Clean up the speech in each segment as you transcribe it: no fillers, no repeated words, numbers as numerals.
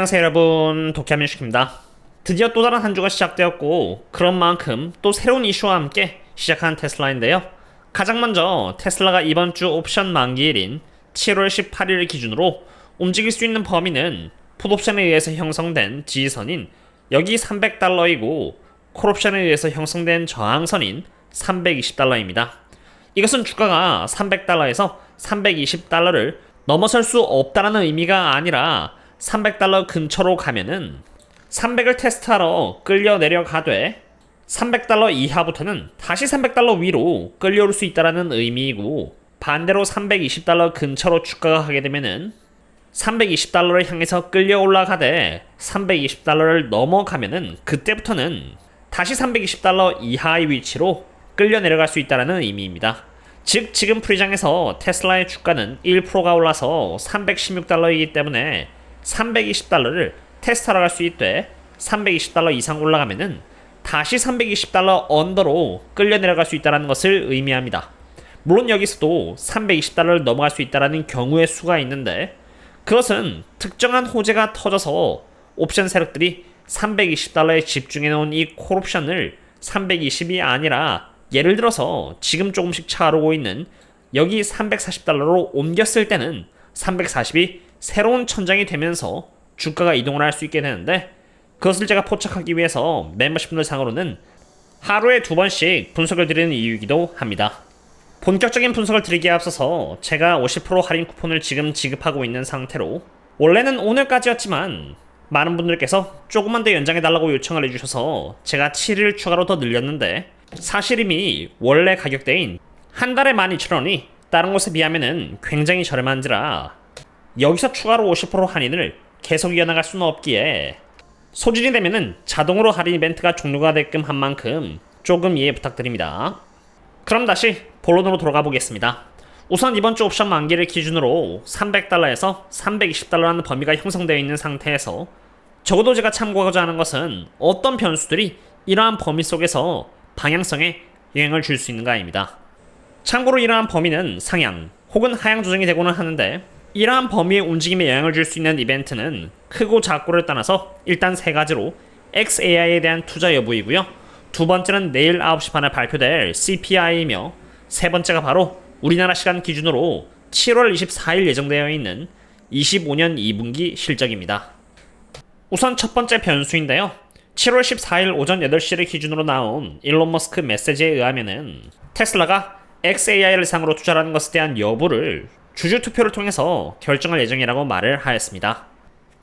안녕하세요 여러분, 도쿄민식입니다. 드디어 또 다른 한 주가 시작되었고 그런 만큼 또 새로운 이슈와 함께 시작한 테슬라인데요. 가장 먼저 테슬라가 이번 주 옵션 만기일인 7월 18일 기준으로 움직일 수 있는 범위는 풋옵션에 의해서 형성된 지지선인 여기 $300이고 콜옵션에 의해서 형성된 저항선인 $320입니다. 이것은 주가가 $300에서 $320를 넘어설 수 없다는 의미가 아니라 $300 근처로 가면은 300을 테스트하러 끌려 내려가되 $300 이하부터는 다시 $300 위로 끌려올 수 있다는 의미이고, 반대로 $320 근처로 주가가 가게 되면은 $320를 향해서 끌려 올라가되 $320를 넘어가면은 그때부터는 다시 $320 이하의 위치로 끌려 내려갈 수 있다는 의미입니다. 즉 지금 프리장에서 테슬라의 주가는 1%가 올라서 $316이기 때문에 $320를 테스트하러 갈 수 있되, $320 이상 올라가면은 다시 $320 언더로 끌려 내려갈 수 있다는 것을 의미합니다. 물론 여기서도 $320를 넘어갈 수 있다는 경우의 수가 있는데, 그것은 특정한 호재가 터져서 옵션 세력들이 $320에 집중해 놓은 이 콜옵션을 320이 아니라 예를 들어서 지금 조금씩 차오르고 있는 여기 $340로 옮겼을 때는 340이 새로운 천장이 되면서 주가가 이동을 할 수 있게 되는데, 그것을 제가 포착하기 위해서 멤버십분들 상으로는 하루에 2번씩 분석을 드리는 이유이기도 합니다. 본격적인 분석을 드리기에 앞서서 제가 50% 할인 쿠폰을 지금 지급하고 있는 상태로, 원래는 오늘까지였지만 많은 분들께서 조금만 더 연장해달라고 요청을 해주셔서 제가 7일 추가로 더 늘렸는데, 사실 이미 원래 가격대인 한 달에 12,000원이 다른 곳에 비하면은 굉장히 저렴한지라 여기서 추가로 50% 할인을 계속 이어나갈 수는 없기에 소진이 되면은 자동으로 할인 이벤트가 종료가 되게끔 한 만큼 조금 이해 부탁드립니다. 그럼 다시 본론으로 돌아가 보겠습니다. 우선 이번 주 옵션 만기를 기준으로 $300에서 $320라는 범위가 형성되어 있는 상태에서 적어도 제가 참고하고자 하는 것은 어떤 변수들이 이러한 범위 속에서 방향성에 영향을 줄 수 있는가입니다. 참고로 이러한 범위는 상향 혹은 하향 조정이 되고는 하는데, 이러한 범위의 움직임에 영향을 줄 수 있는 이벤트는 크고 작고를 떠나서 일단 세 가지로 XAI에 대한 투자 여부이고요. 두 번째는 내일 9시 반에 발표될 CPI이며, 세 번째가 바로 우리나라 시간 기준으로 7월 24일 예정되어 있는 25년 2분기 실적입니다. 우선 첫 번째 변수인데요. 7월 14일 오전 8시를 기준으로 나온 일론 머스크 메시지에 의하면은 테슬라가 XAI를 상으로 투자하는 것에 대한 여부를 주주 투표를 통해서 결정할 예정이라고 말을 하였습니다.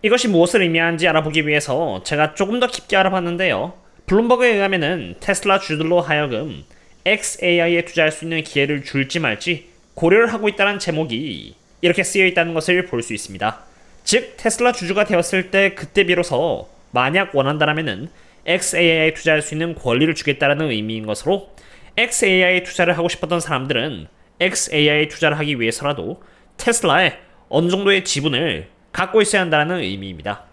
이것이 무엇을 의미하는지 알아보기 위해서 제가 조금 더 깊게 알아봤는데요. 블룸버그에 의하면은 테슬라 주주들로 하여금 XAI에 투자할 수 있는 기회를 줄지 말지 고려를 하고 있다는 제목이 이렇게 쓰여 있다는 것을 볼 수 있습니다. 즉 테슬라 주주가 되었을 때 그때 비로소 만약 원한다라면은 XAI에 투자할 수 있는 권리를 주겠다라는 의미인 것으로, XAI에 투자를 하고 싶었던 사람들은 XAI에 투자를 하기 위해서라도 테슬라에 어느 정도의 지분을 갖고 있어야 한다는 의미입니다.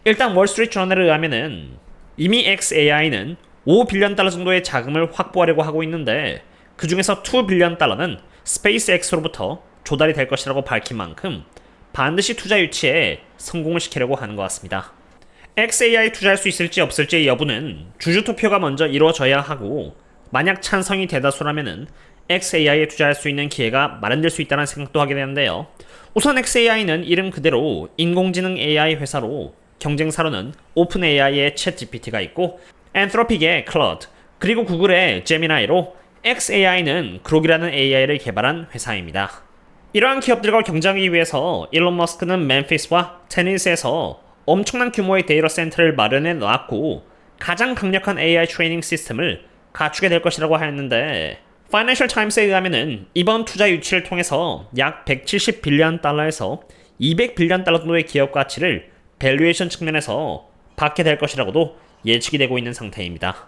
일단 월스트리트 저널에 의하면은 이미 XAI는 $5빌리언 정도의 자금을 확보하려고 하고 있는데, 그 중에서 $2빌리언은 스페이스X로부터 조달이 될 것이라고 밝힌 만큼 반드시 투자 유치에 성공을 시키려고 하는 것 같습니다. XAI에 투자할 수 있을지 없을지의 여부는 주주 투표가 먼저 이루어져야 하고, 만약 찬성이 대다수라면은 XAI에 투자할 수 있는 기회가 마련될 수 있다는 생각도 하게 되는데요. 우선 XAI는 이름 그대로 인공지능 AI 회사로, 경쟁사로는 오픈AI의 챗GPT가 있고 엔트로픽의 클러드, 그리고 구글의 제미나이로 XAI는 그록이라는 AI를 개발한 회사입니다. 이러한 기업들과 경쟁하기 위해서 일론 머스크는 멤피스와 테니스에서 엄청난 규모의 데이터 센터를 마련해 놨고 가장 강력한 AI 트레이닝 시스템을 갖추게 될 것이라고 하였는데, 파이낸셜 타임스에 의하면은 이번 투자 유치를 통해서 약 $170빌리언에서 $200빌리언 정도의 기업 가치를 밸류에이션 측면에서 받게 될 것이라고도 예측이 되고 있는 상태입니다.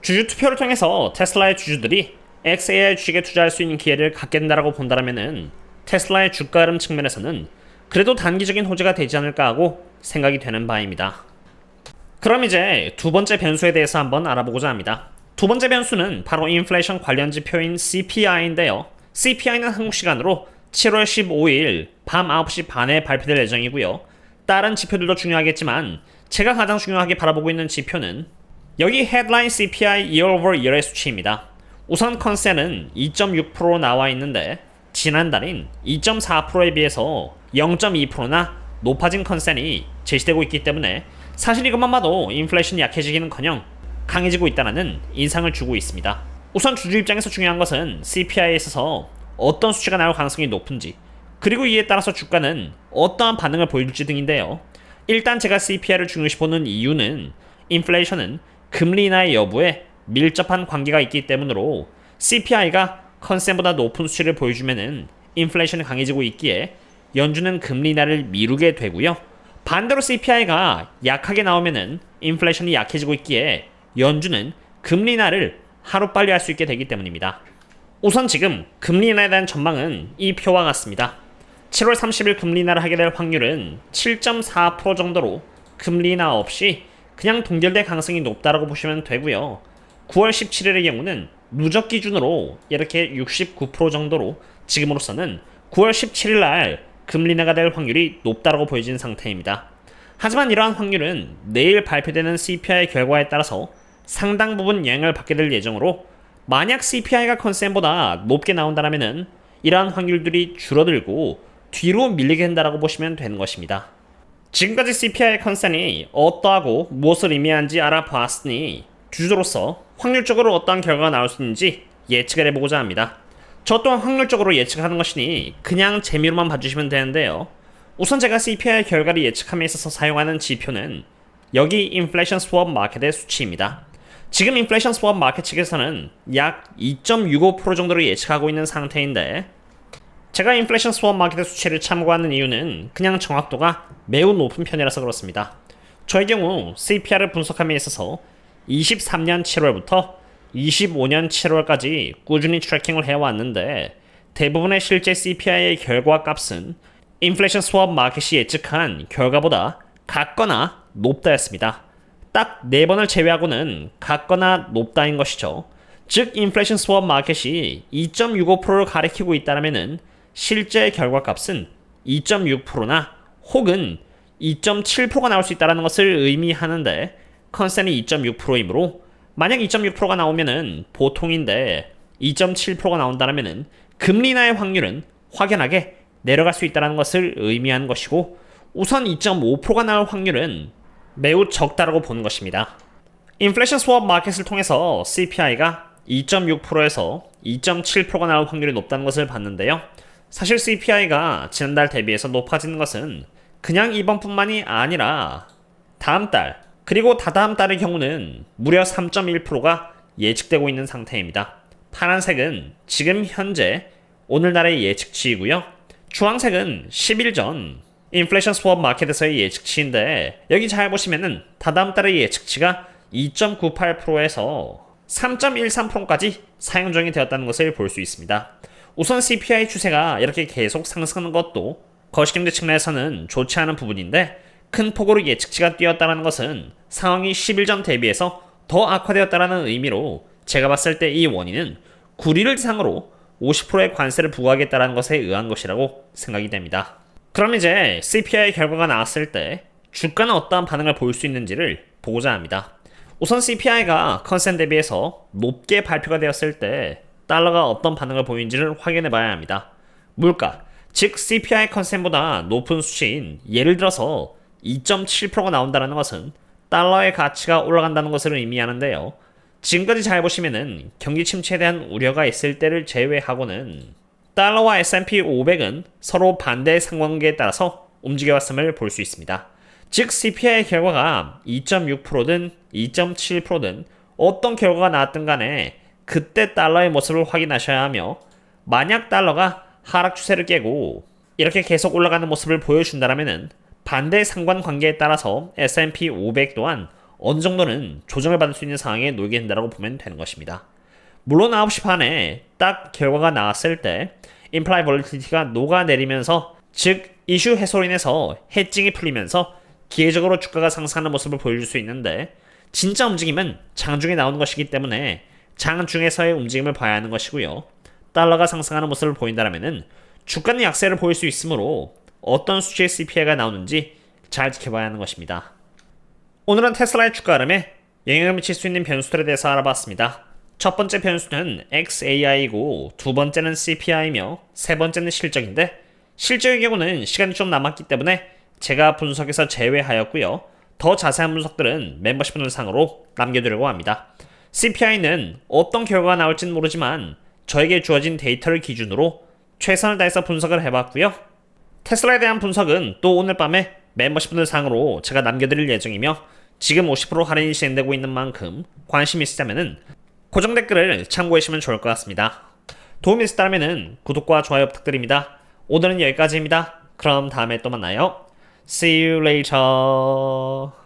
주주 투표를 통해서 테슬라의 주주들이 XAI 주식에 투자할 수 있는 기회를 갖게 된다고 본다면은 테슬라의 주가 흐름 측면에서는 그래도 단기적인 호재가 되지 않을까 하고 생각이 되는 바입니다. 그럼 이제 두 번째 변수에 대해서 한번 알아보고자 합니다. 두 번째 변수는 바로 인플레이션 관련 지표인 CPI인데요. CPI는 한국 시간으로 7월 15일 밤 9시 반에 발표될 예정이고요. 다른 지표들도 중요하겠지만 제가 가장 중요하게 바라보고 있는 지표는 여기 헤드라인 CPI year over year의 수치입니다. 우선 컨센은 2.6%로 나와 있는데 지난달인 2.4%에 비해서 0.2%나 높아진 컨센이 제시되고 있기 때문에 사실 이것만 봐도 인플레이션이 약해지기는커녕 강해지고 있다는 인상을 주고 있습니다. 우선 주주 입장에서 중요한 것은 CPI에 있어서 어떤 수치가 나올 가능성이 높은지, 그리고 이에 따라서 주가는 어떠한 반응을 보여줄지 등인데요. 일단 제가 CPI를 중요시 보는 이유는 인플레이션은 금리 인하의 여부에 밀접한 관계가 있기 때문으로 CPI가 컨센보다 높은 수치를 보여주면은 인플레이션이 강해지고 있기에 연준은 금리 인하를 미루게 되고요. 반대로 CPI가 약하게 나오면은 인플레이션이 약해지고 있기에 연준은 금리 인하를 하루빨리 할 수 있게 되기 때문입니다. 우선 지금 금리 인하에 대한 전망은 이 표와 같습니다. 7월 30일 금리 인하를 하게 될 확률은 7.4% 정도로 금리 인하 없이 그냥 동결될 가능성이 높다라고 보시면 되고요. 9월 17일의 경우는 누적 기준으로 이렇게 69% 정도로 지금으로서는 9월 17일 날 금리 인하가 될 확률이 높다라고 보여지는 상태입니다. 하지만 이러한 확률은 내일 발표되는 CPI 결과에 따라서 상당 부분 영향을 받게 될 예정으로 만약 CPI가 컨센보다 높게 나온다면 이러한 확률들이 줄어들고 뒤로 밀리게 된다라고 보시면 되는 것입니다. 지금까지 CPI 컨센이 어떠하고 무엇을 의미하는지 알아보았으니 주주로서 확률적으로 어떠한 결과가 나올 수 있는지 예측을 해보고자 합니다. 저 또한 확률적으로 예측하는 것이니 그냥 재미로만 봐주시면 되는데요. 우선 제가 CPI 결과를 예측함에 있어서 사용하는 지표는 여기 인플레이션 스왑 마켓의 수치입니다. 지금 인플레이션 스왑 마켓 측에서는 약 2.65% 정도를 예측하고 있는 상태인데 제가 인플레이션 스왑 마켓의 수치를 참고하는 이유는 그냥 정확도가 매우 높은 편이라서 그렇습니다. 저의 경우 CPI를 분석함에 있어서 23년 7월부터 25년 7월까지 꾸준히 트래킹을 해왔는데 대부분의 실제 CPI의 결과 값은 인플레이션 스왑 마켓이 예측한 결과보다 같거나 높다였습니다. 딱 4번을 제외하고는 같거나 높다인 것이죠. 즉 인플레이션 스왑 마켓이 2.65%를 가리키고 있다면 실제 결과값은 2.6%나 혹은 2.7%가 나올 수 있다는 것을 의미하는데 컨센이 2.6%이므로 만약 2.6%가 나오면은 보통인데 2.7%가 나온다면 금리 인하의 확률은 확연하게 내려갈 수 있다는 것을 의미하는 것이고 우선 2.5%가 나올 확률은 매우 적다라고 보는 것입니다. 인플레이션 스왑 마켓을 통해서 CPI가 2.6%에서 2.7%가 나올 확률이 높다는 것을 봤는데요. 사실 CPI가 지난달 대비해서 높아지는 것은 그냥 이번뿐만이 아니라 다음 달 그리고 다다음 달의 경우는 무려 3.1%가 예측되고 있는 상태입니다. 파란색은 지금 현재 오늘날의 예측치이고요. 주황색은 10일 전 인플레이션 스왑 마켓에서의 예측치인데 여기 잘 보시면은 다다음 달의 예측치가 2.98%에서 3.13%까지 사용 중이 되었다는 것을 볼 수 있습니다. 우선 CPI 추세가 이렇게 계속 상승하는 것도 거시경제 측면에서는 좋지 않은 부분인데 큰 폭으로 예측치가 뛰었다는 것은 상황이 10일 전 대비해서 더 악화되었다는 의미로 제가 봤을 때 이 원인은 구리를 대상으로 50%의 관세를 부과하겠다는 것에 의한 것이라고 생각이 됩니다. 그럼 이제 CPI 결과가 나왔을 때 주가는 어떠한 반응을 보일 수 있는지를 보고자 합니다. 우선 CPI가 컨센 대비해서 높게 발표가 되었을 때 달러가 어떤 반응을 보이는지를 확인해 봐야 합니다. 물가, 즉 CPI 컨센보다 높은 수치인 예를 들어서 2.7%가 나온다는 것은 달러의 가치가 올라간다는 것을 의미하는데요. 지금까지 잘 보시면은 경기 침체에 대한 우려가 있을 때를 제외하고는 달러와 S&P 500은 서로 반대의 상관관계에 따라서 움직여왔음을 볼 수 있습니다. 즉 CPI 결과가 2.6%든 2.7%든 어떤 결과가 나왔든 간에 그때 달러의 모습을 확인하셔야 하며 만약 달러가 하락 추세를 깨고 이렇게 계속 올라가는 모습을 보여준다면 반대 상관관계에 따라서 S&P 500 또한 어느 정도는 조정을 받을 수 있는 상황에 놓이게 된다고 보면 되는 것입니다. 물론 9시 반에 딱 결과가 나왔을 때 implied volatility가 녹아내리면서 즉 이슈 해소로 인해서 해칭이 풀리면서 기회적으로 주가가 상승하는 모습을 보여줄 수 있는데 진짜 움직임은 장중에 나오는 것이기 때문에 장중에서의 움직임을 봐야 하는 것이고요. 달러가 상승하는 모습을 보인다면 주가는 약세를 보일 수 있으므로 어떤 수치의 CPI가 나오는지 잘 지켜봐야 하는 것입니다. 오늘은 테슬라의 주가 흐름에 영향을 미칠 수 있는 변수들에 대해서 알아봤습니다. 첫 번째 변수는 XAI이고 두 번째는 CPI이며 세 번째는 실적인데 실적의 경우는 시간이 좀 남았기 때문에 제가 분석에서 제외하였고요. 더 자세한 분석들은 멤버십 분들상으로 남겨두려고 합니다. CPI는 어떤 결과가 나올지는 모르지만 저에게 주어진 데이터를 기준으로 최선을 다해서 분석을 해봤고요. 테슬라에 대한 분석은 또 오늘 밤에 멤버십 분들상으로 제가 남겨드릴 예정이며 지금 50% 할인이 진행되고 있는 만큼 관심 있으시다면 고정 댓글을 참고해주시면 좋을 것 같습니다. 도움이 있었다면 구독과 좋아요 부탁드립니다. 오늘은 여기까지입니다. 그럼 다음에 또 만나요. See you later.